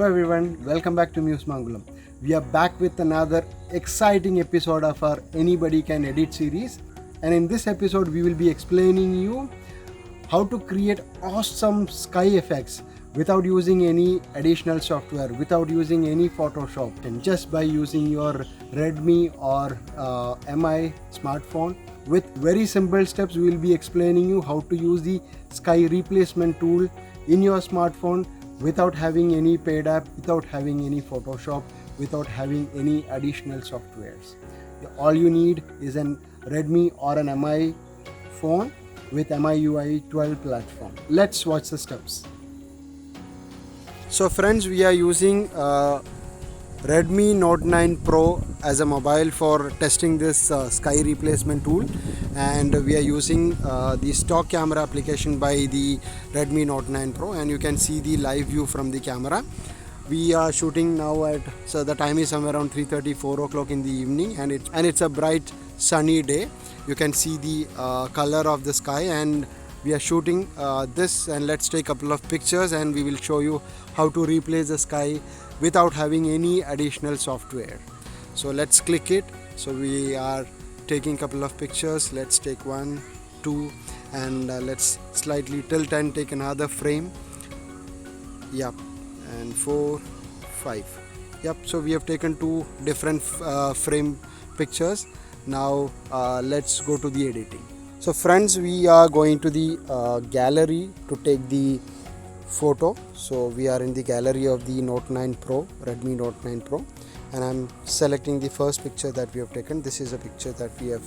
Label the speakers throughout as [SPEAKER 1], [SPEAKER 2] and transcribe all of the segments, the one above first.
[SPEAKER 1] everyone, welcome back to Muse Mangulam. We are back with another exciting episode of our Anybody Can Edit series, and in this episode we will be explaining you how to create awesome sky effects without using any additional software, without using any Photoshop, and just by using your Redmi or MI smartphone. With very simple steps, we will be explaining you how to use the sky replacement tool in your smartphone without having any paid app, without having any Photoshop, without having any additional softwares. All you need is an Redmi or an MI phone with MIUI 12 platform. Let's watch the steps. So friends, we are using Redmi Note 9 Pro as a mobile for testing this sky replacement tool, and we are using the stock camera application by the Redmi Note 9 Pro, and you can see the live view from the camera. We are shooting now so the time is somewhere around 3:30, 4 o'clock in the evening, and it's a bright sunny day. You can see the color of the sky, and we are shooting this, and let's take a couple of pictures and we will show you how to replace the sky without having any additional software. So let's click it. So we are taking a couple of pictures. Let's take 1, 2, and let's slightly tilt and take another frame. Yep, and 4, 5. Yep, so we have taken 2 different frame pictures. Now let's go to the editing. So friends, we are going to the gallery to take the photo. So we are in the gallery of the Note 9 Pro, Redmi Note 9 Pro, and I'm selecting the first picture that we have taken. This is a picture that we have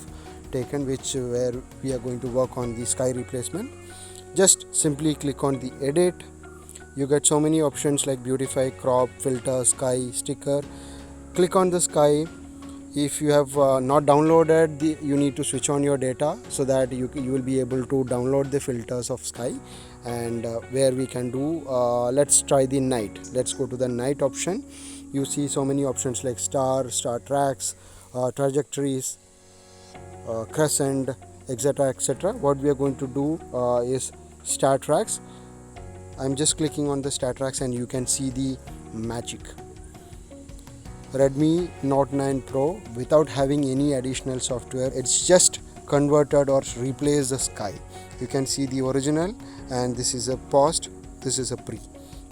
[SPEAKER 1] taken where we are going to work on the sky replacement. Just simply click on the edit. You get so many options like beautify, crop, filter, sky, sticker. Click on the sky. If you have not downloaded you need to switch on your data so that you will be able to download the filters of sky, and where we can do let's try the night. Let's go to the night option. You see so many options like star tracks, trajectories, crescent, etc. What we are going to do is star tracks. I'm just clicking on the star tracks and you can see the magic. Redmi Note 9 Pro, without having any additional software, it's just converted or replaced the sky. You can see the original, and this is a post, this is a pre.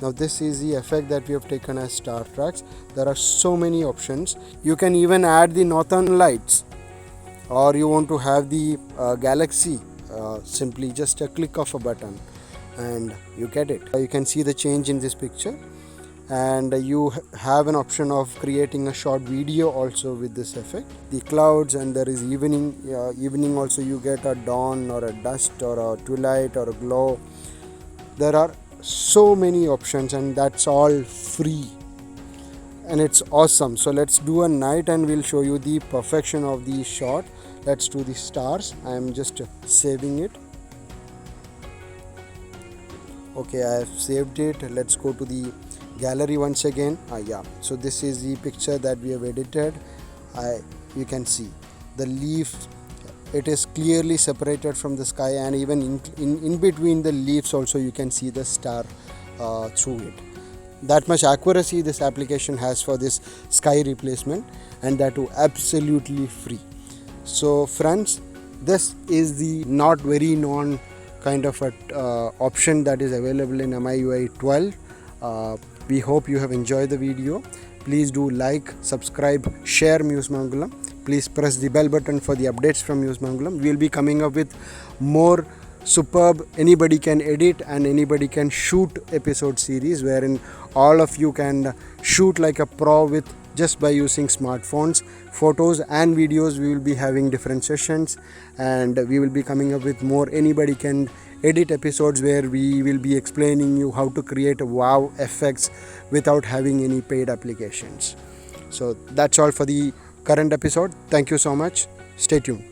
[SPEAKER 1] Now this is the effect that we have taken as star tracks. There are so many options. You can even add the northern lights, or you want to have the galaxy, simply just a click of a button and you get it. You can see the change in this picture, and you have an option of creating a short video also with this effect. The clouds, and there is evening also. You get a dawn or a dusk or a twilight or a glow. There are so many options, and that's all free, and it's awesome. So let's do a night and we'll show you the perfection of the shot. Let's do the stars. I am just saving it. Okay, I have saved it. Let's go to the gallery once again. So this is the picture that we have edited. You can see the leaf, it is clearly separated from the sky, and even in between the leaves also you can see the star through it. That much accuracy this application has for this sky replacement, and that too absolutely free. So friends, this is the not very known kind of a option that is available in MIUI 12. We hope you have enjoyed the video. Please do like, subscribe, share Muse Mangulam. Please press the bell button for the updates from Muse Mangulam. We will be coming up with more superb anybody can edit and anybody can shoot episode series, wherein all of you can shoot like a pro with just by using smartphones. Photos and videos, we will be having different sessions, and we will be coming up with more anybody can edit episodes where we will be explaining you how to create wow effects without having any paid applications. So that's all for the current episode. Thank you so much. Stay tuned.